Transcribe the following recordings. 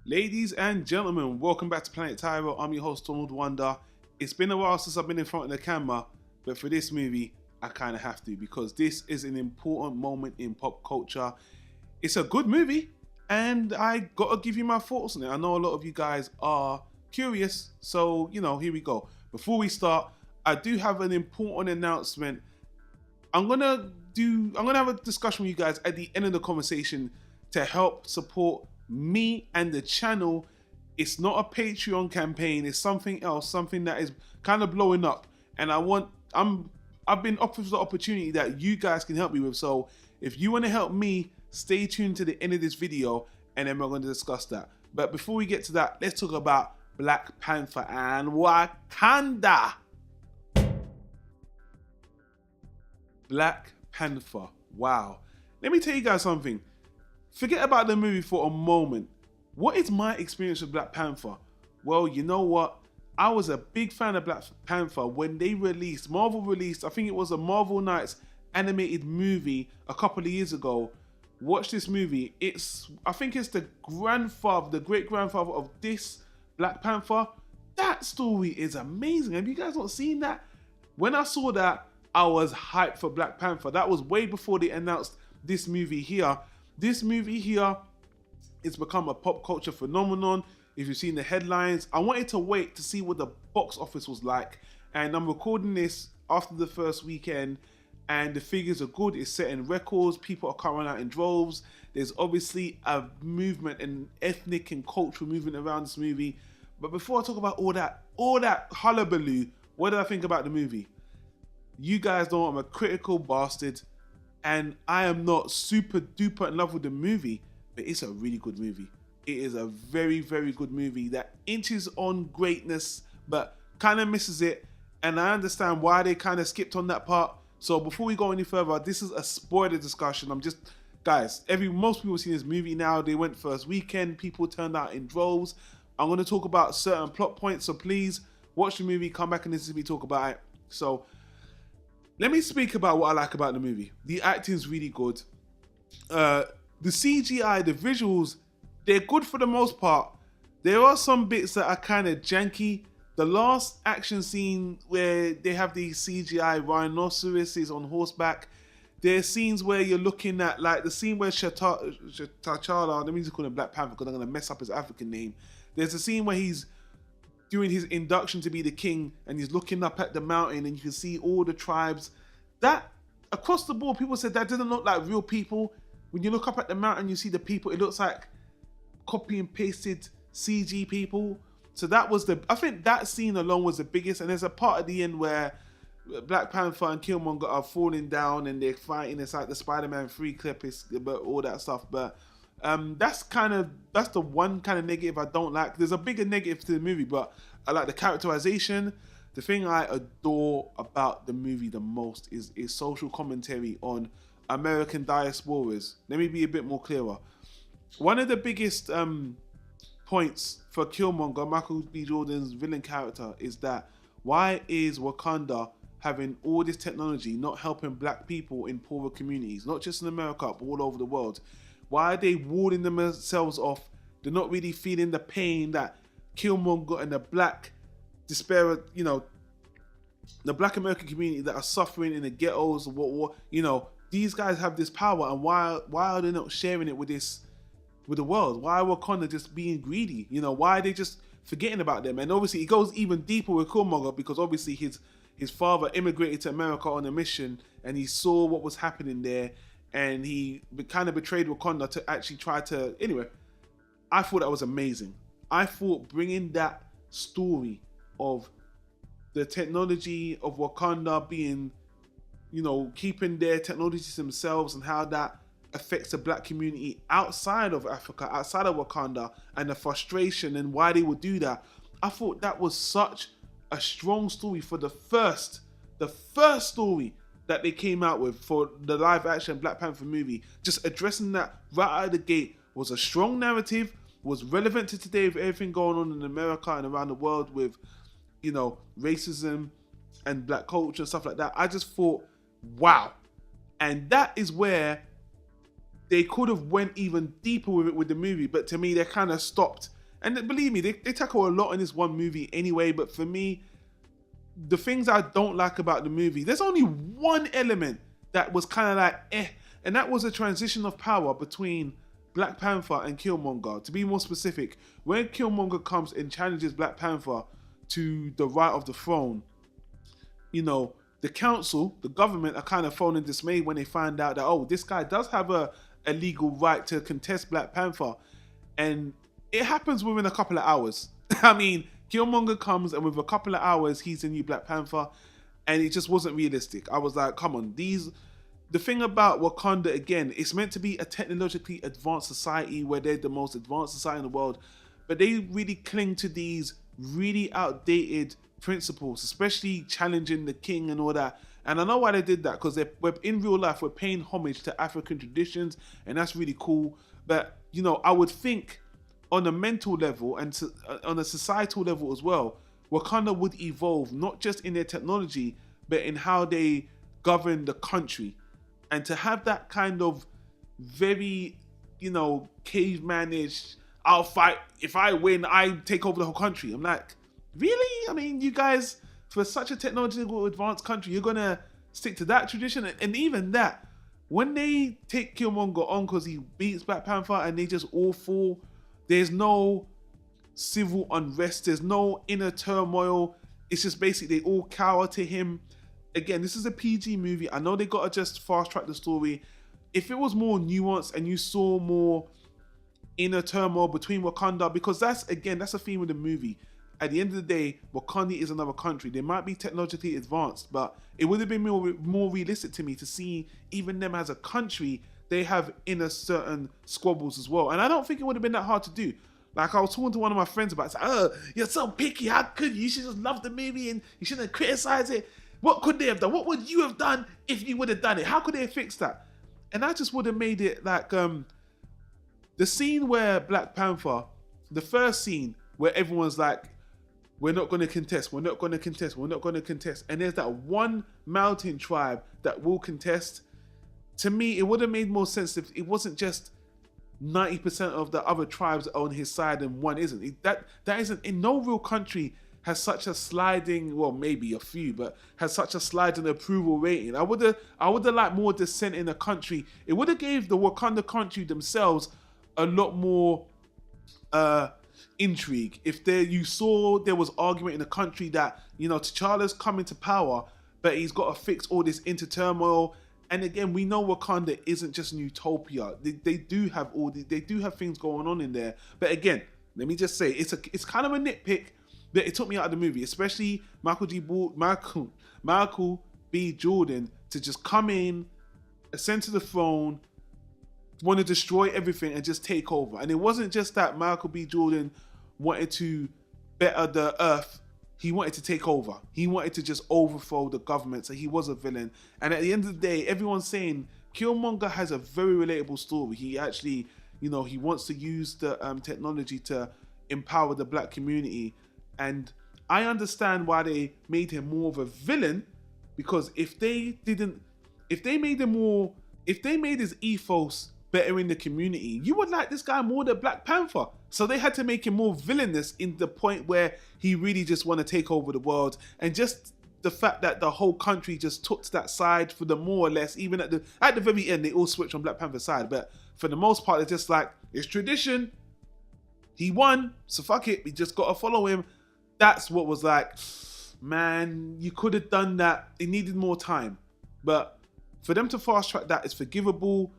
Ladies and gentlemen, welcome back to Planet Tyro. I'm your host, Donwun. It's been a while since I've been in front of the camera, but for this movie, I kind of have to because this is an important moment in pop culture. It's a good movie, and I gotta give you my thoughts on it. I know a lot of you guys are curious, so here we go. Before we start, I do have an important announcement. I'm gonna have a discussion with you guys at the end of the conversation to help support me and the channel. It's not a Patreon campaign, it's something else, something that is kind of blowing up, and I've been offered the opportunity that you guys can help me with. So if you want to help me, stay tuned to the end of this video and then we're going to discuss that. But before we get to that, let's talk about Black Panther and Wakanda. Black Panther, wow. Let me tell you guys something. Forget about the movie for a moment. What is my experience with Black Panther? Well, you know what? I was a big fan of Black Panther when Marvel released, I think it was a Marvel Knights animated movie a couple of years ago. Watch this movie. I think it's the great grandfather of this Black Panther. That story is amazing. Have you guys not seen that? When I saw that, I was hyped for Black Panther. That was way before they announced this movie here. This movie here, it's become a pop culture phenomenon. If you've seen the headlines, I wanted to wait to see what the box office was like. And I'm recording this after the first weekend and the figures are good. It's setting records. People are coming out in droves. There's obviously a movement, an ethnic and cultural movement around this movie. But before I talk about all that hullabaloo, what did I think about the movie? You guys know I'm a critical bastard and I am not super duper in love with the movie, but it's a really good movie. It is a very, very good movie that inches on greatness, but kind of misses it. And I understand why they kind of skipped on that part. So before we go any further, this is a spoiler discussion. Guys, most people have seen this movie now. They went first weekend. People turned out in droves. I'm going to talk about certain plot points. So please watch the movie, come back and listen to me talk about it. So let me speak about what I like about the movie. The acting is really good. The CGI, the visuals, they're good for the most part. There are some bits that are kind of janky. The last action scene where they have these CGI rhinoceroses on horseback, there's scenes where you're looking at, like the scene where T'Challa, let me just call him Black Panther because I'm going to mess up his African name. There's a scene where he's doing his induction to be the king and he's looking up at the mountain and you can see all the tribes. That, across the board, people said that didn't look like real people. When you look up at the mountain, you see the people, it looks like copy and pasted CG people. So I think that scene alone was the biggest. And there's a part at the end where Black Panther and Killmonger are falling down and they're fighting. It's like the Spider-Man 3 clip, about all that stuff. But that's the one kind of negative I don't like. There's a bigger negative to the movie, but I like the characterization. The thing I adore about the movie the most is social commentary on American diasporas. Let me be a bit more clearer. One of the biggest points for Killmonger, Michael B. Jordan's villain character, is that why is Wakanda having all this technology not helping black people in poorer communities, not just in America, but all over the world? Why are they warding themselves off? They're not really feeling the pain that Killmonger and the black the black American community that are suffering in the ghettos. These guys have this power, and why are they not sharing it with the world? Why are Wakanda just being greedy? Why are they just forgetting about them? And obviously, it goes even deeper with Killmonger because obviously his father immigrated to America on a mission, and he saw what was happening there. And he kind of betrayed Wakanda to actually try to... Anyway, I thought that was amazing. I thought bringing that story of the technology of Wakanda being, keeping their technologies themselves and how that affects the black community outside of Africa, outside of Wakanda, and the frustration and why they would do that. I thought that was such a strong story for the first story that they came out with for the live action Black Panther movie. Just addressing that right out of the gate was a strong narrative, was relevant to today with everything going on in America and around the world with, racism and black culture and stuff like that. I just thought, wow. And that is where they could have went even deeper with it with the movie, but to me, they kind of stopped And believe me, they tackle a lot in this one movie anyway, but for me, the things I don't like about the movie, there's only one element that was kind of like and that was a transition of power between Black Panther and Killmonger. To be more specific, when Killmonger comes and challenges Black Panther to the right of the throne, you know, the council, the government are kind of thrown in dismay when they find out that, oh, this guy does have a legal right to contest Black Panther. And it happens within a couple of hours. I mean, Killmonger comes and with a couple of hours, he's the new Black Panther. And it just wasn't realistic. I was like, come on, the thing about Wakanda, again, it's meant to be a technologically advanced society where they're the most advanced society in the world, but they really cling to these really outdated principles, especially challenging the king and all that. And I know why they did that, because we're in real life, we're paying homage to African traditions, and that's really cool. But, you know, I would think on a mental level and on a societal level as well, Wakanda would evolve, not just in their technology, but in how they govern the country. And to have that kind of very, you know, caveman-ish, I'll fight, if I win, I take over the whole country. I'm like, really? I mean, you guys, for such a technological advanced country, you're gonna stick to that tradition? And even that, when they take Killmonger on because he beats Black Panther and they just all fall, there's no civil unrest, there's no inner turmoil. It's just basically they all cower to him. Again, this is a PG movie. I know they gotta just fast track the story. If it was more nuanced and you saw more inner turmoil between Wakanda, because that's a theme of the movie. At the end of the day, Wakanda is another country. They might be technologically advanced, but it would have been more realistic to me to see even them as a country, they have inner certain squabbles as well. And I don't think it would have been that hard to do. Like, I was talking to one of my friends about it. It's like, oh, you're so picky. How could you? You should just love the movie and you shouldn't criticize it. What could they have done? What would you have done if you would have done it? How could they have fixed that? And I just would have made it like the scene where Black Panther, the first scene where everyone's like, we're not going to contest, we're not going to contest, we're not going to contest. And there's that one mountain tribe that will contest. To me, it would have made more sense if it wasn't just 90% of the other tribes are on his side and one isn't. That isn't, in no real country has such a sliding, well, maybe a few, but has such a sliding approval rating. I would have liked more dissent in the country. It would have gave the Wakanda country themselves a lot more intrigue. If you saw there was argument in the country that, you know, T'Challa's coming to power, but he's got to fix all this inter turmoil. And again, we know Wakanda isn't just an utopia. They do have they do have things going on in there. But again, let me just say, it's kind of a nitpick that it took me out of the movie, especially Michael B. Jordan to just come in, ascend to the throne, want to destroy everything and just take over. And it wasn't just that Michael B. Jordan wanted to better the earth. He wanted to take over. He wanted to just overthrow the government. So he was a villain. And at the end of the day, everyone's saying Killmonger has a very relatable story. He actually, you know, he wants to use the technology to empower the black community. And I understand why they made him more of a villain, because if they made his ethos better in the community, you would like this guy more than Black Panther. So they had to make him more villainous in the point where he really just want to take over the world. And just the fact that the whole country just took to that side for the more or less, even at the very end, they all switched on Black Panther's side. But for the most part, it's just like, it's tradition. He won, so fuck it. We just got to follow him. That's what was like, man, you could have done that. It needed more time. But for them to fast track that is forgivable.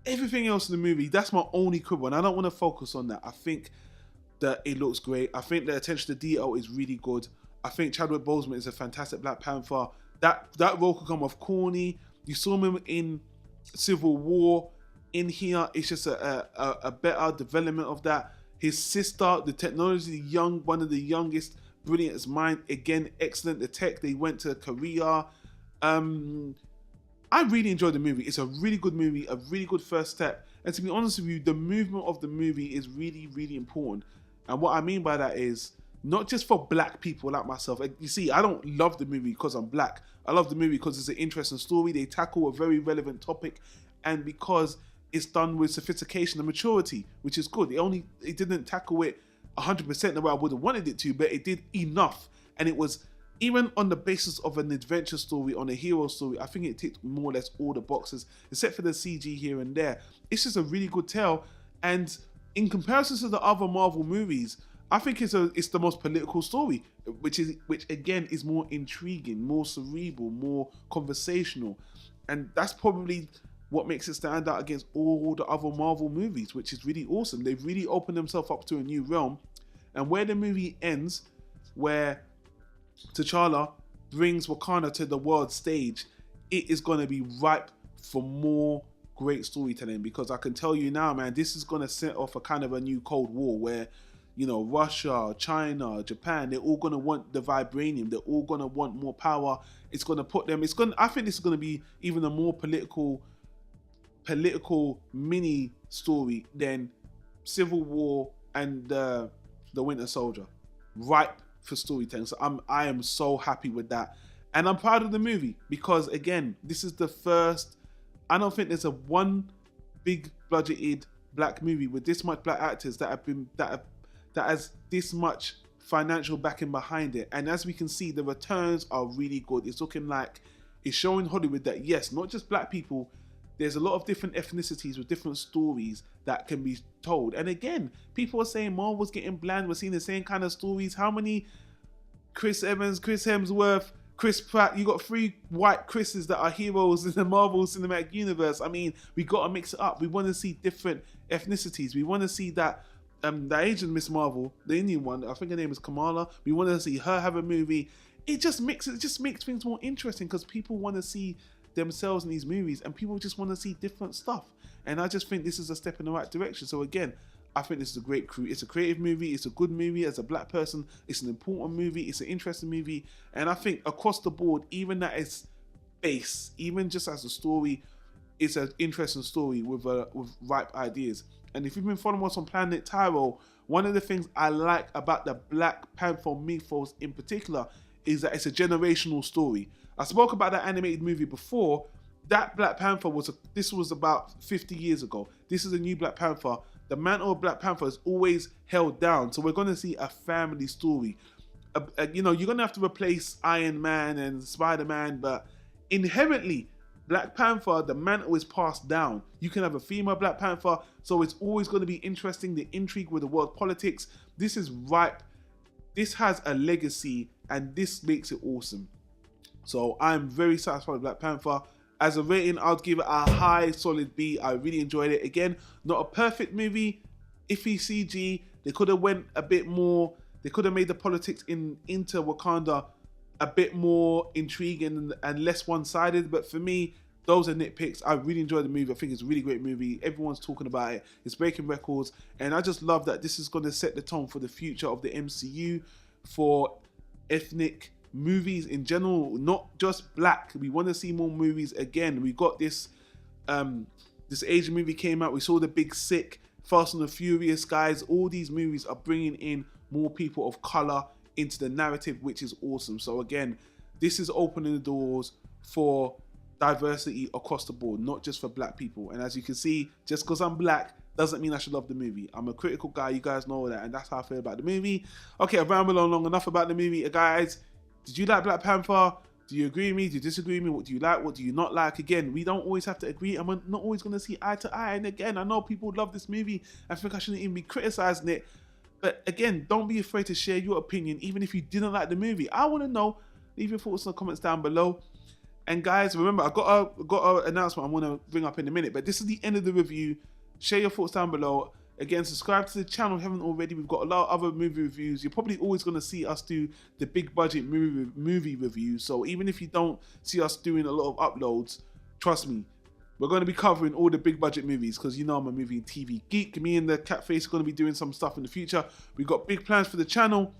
Everything else in the movie, that's my only quibble, and I don't want to focus on that. I think that it looks great. I think the attention to detail is really good. I think Chadwick Boseman is a fantastic Black Panther. That role could come off corny. You saw him in Civil War. In here, it's just a better development of that. His sister, the technology, one of the youngest, brilliant mind. Again, excellent. The tech, they went to Korea. I really enjoyed the movie. It's a really good movie, a really good first step. And to be honest with you, the movement of the movie is really, really important. And what I mean by that is not just for black people like myself. You see, I don't love the movie because I'm black. I love the movie because it's an interesting story. They tackle a very relevant topic, and because it's done with sophistication and maturity, which is good. It didn't tackle it 100% the way I would have wanted it to, but it did enough. And it was, even on the basis of an adventure story, on a hero story, I think it ticked more or less all the boxes, except for the CG here and there. It's just a really good tale. And in comparison to the other Marvel movies, I think it's the most political story, which again is more intriguing, more cerebral, more conversational. And that's probably what makes it stand out against all the other Marvel movies, which is really awesome. They've really opened themselves up to a new realm. And where the movie ends, where T'Challa brings Wakanda to the world stage, it is going to be ripe for more great storytelling, because I can tell you now, man, this is going to set off a kind of a new Cold War where, you know, Russia, China, Japan, they're all going to want the vibranium. They're all going to want more power. It's going to put them, I think this is going to be even a more political mini story than Civil War and the Winter Soldier. Ripe for storytelling. So I am so happy with that. And I'm proud of the movie because, again, this is the first, I don't think there's a one big budgeted black movie with this much black actors that has this much financial backing behind it. And as we can see, the returns are really good. It's looking like it's showing Hollywood that, yes, not just black people, there's a lot of different ethnicities with different stories that can be told. And again, people are saying Marvel's getting bland. We're seeing the same kind of stories. How many Chris Evans, Chris Hemsworth, Chris Pratt? You got 3 white Chris's that are heroes in the Marvel Cinematic Universe. I mean, we got to mix it up. We want to see different ethnicities. We want to see that the Asian Miss Marvel, the Indian one, I think her name is Kamala. We want to see her have a movie. It just makes things more interesting because people want to see themselves in these movies, and people just want to see different stuff. And I just think this is a step in the right direction. So again, I think this is it's a creative movie, it's a good movie. As a black person, it's an important movie, it's an interesting movie. And I think across the board, even at its base, even just as a story, it's an interesting story with ripe ideas. And if you've been following us on Planet Tyro, one of the things I like about the Black Panther mythos in particular is that it's a generational story. I spoke about that animated movie before. That Black Panther this was about 50 years ago. This is a new Black Panther. The mantle of Black Panther is always held down. So we're going to see a family story. You know, you're going to have to replace Iron Man and Spider-Man, but inherently, Black Panther, the mantle is passed down. You can have a female Black Panther, so it's always going to be interesting, the intrigue with the world politics. This is ripe. This has a legacy, and this makes it awesome. So I'm very satisfied with Black Panther. As a rating, I'd give it a high, solid B. I really enjoyed it. Again, not a perfect movie, iffy CG. They could have went a bit more. They could have made the politics into Wakanda a bit more intriguing and less one-sided. But for me, those are nitpicks. I really enjoyed the movie. I think it's a really great movie. Everyone's talking about it. It's breaking records. And I just love that this is going to set the tone for the future of the MCU, for ethnic movies in general, not just black. We want to see more movies again. We got this this Asian movie came out. We saw The Big Sick, Fast and the Furious, guys. All these movies are bringing in more people of color into the narrative, which is awesome. So again, this is opening the doors for diversity across the board, not just for black people. And as you can see, just because I'm black doesn't mean I should love the movie. I'm a critical guy, you guys know that, and that's how I feel about the movie. Okay, I've rambled on long enough about the movie, guys. Did you like Black Panther? Do you agree with me? Do you disagree with me? What do you like? What do you not like? Again, we don't always have to agree, and we're not always going to see eye to eye. And again, I know people love this movie. I think I shouldn't even be criticizing it. But again, don't be afraid to share your opinion, even if you didn't like the movie. I want to know. Leave your thoughts in the comments down below. And guys, remember, I got an announcement I want to bring up in a minute. But this is the end of the review. Share your thoughts down below. Again, subscribe to the channel if you haven't already. We've got a lot of other movie reviews. You're probably always going to see us do the big budget movie reviews. So even if you don't see us doing a lot of uploads, trust me, we're going to be covering all the big budget movies because you know I'm a movie and TV geek. Me and the Catface are going to be doing some stuff in the future. We've got big plans for the channel.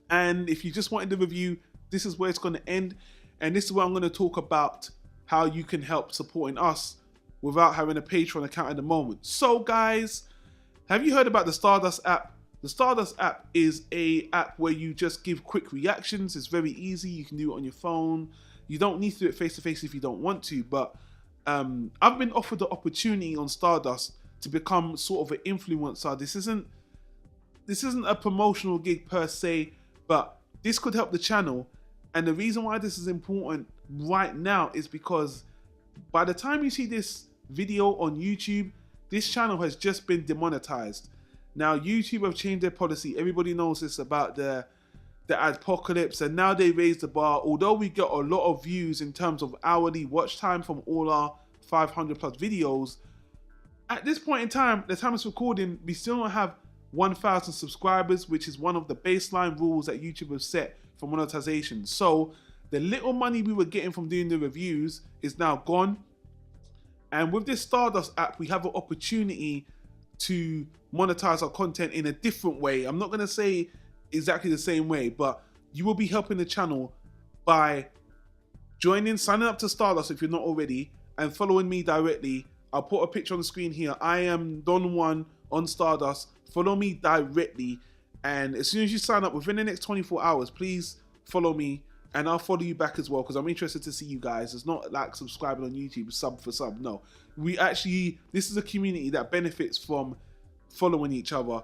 And if you just wanted the review, this is where it's going to end. And this is where I'm going to talk about how you can help supporting us without having a Patreon account at the moment. So guys, have you heard about the STARDUST app? The STARDUST app is an app where you just give quick reactions. It's very easy. You can do it on your phone. You don't need to do it face-to-face if you don't want to. But I've been offered the opportunity on STARDUST to become sort of an influencer. This isn't this isn't a promotional gig per se, but this could help the channel. And the reason why this is important right now is because by the time you see this video on YouTube, this channel has just been demonetized. Now, YouTube have changed their policy. Everybody knows this about the apocalypse, and now they raised the bar. Although we get a lot of views in terms of hourly watch time from all our 500 plus videos, at this point in time, the time it's recording, we still don't have 1,000 subscribers, which is one of the baseline rules that YouTube have set for monetization. So the little money we were getting from doing the reviews is now gone. And with this Stardust app, we have an opportunity to monetize our content in a different way. I'm not going to say exactly the same way, but you will be helping the channel by signing up to Stardust if you're not already, and following me directly. I'll put a picture on the screen here. I am Donwun on Stardust. Follow me directly, and as soon as you sign up within the next 24 hours, please follow me, and I'll follow you back as well, because I'm interested to see you guys. It's not like subscribing on YouTube sub for sub. No, this is a community that benefits from following each other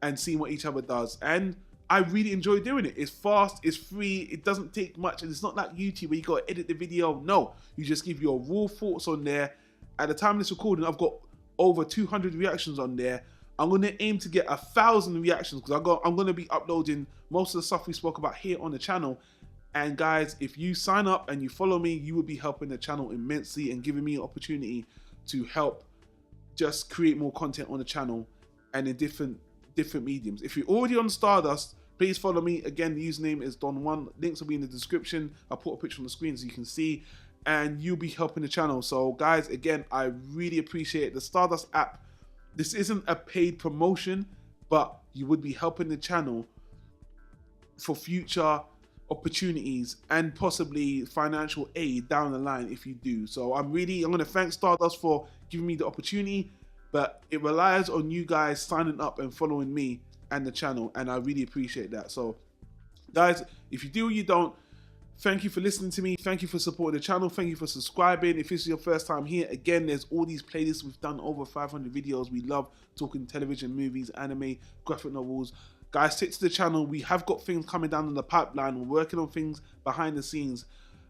and seeing what each other does, and I really enjoy doing it. It's fast, it's free, it doesn't take much, and it's not like YouTube where you got to edit the video. No, you just give your raw thoughts on there. At the time of this recording, I've got over 200 reactions on there. I'm going to aim to get 1,000 reactions, because I'm going to be uploading most of the stuff we spoke about here on the channel. And guys, if you sign up and you follow me, you will be helping the channel immensely and giving me an opportunity to help just create more content on the channel and in different mediums. If you're already on Stardust, please follow me. Again, the username is Donwun. Links will be in the description. I'll put a picture on the screen so you can see, and you'll be helping the channel. So guys, again, I really appreciate the Stardust app. This isn't a paid promotion, but you would be helping the channel for future opportunities and possibly financial aid down the line if you do. So I'm going to thank Stardust for giving me the opportunity, but it relies on you guys signing up and following me and the channel, and I really appreciate that. So guys, if you do or you don't, thank you for listening to me. Thank you for supporting the channel. Thank you for subscribing. If this is your first time here, again, there's all these playlists. We've done over 500 videos. We love talking television, movies, anime, graphic novels. Guys, stick to the channel. We have got things coming down in the pipeline. We're working on things behind the scenes,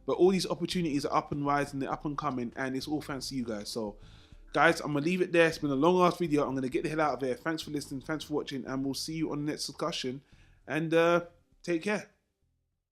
but all these opportunities are up and rising. They're up and coming, and it's all thanks to you guys. So guys, I'm going to leave it there. It's been a long ass video. I'm going to get the hell out of here. Thanks for listening. Thanks for watching, and we'll see you on the next discussion. And take care.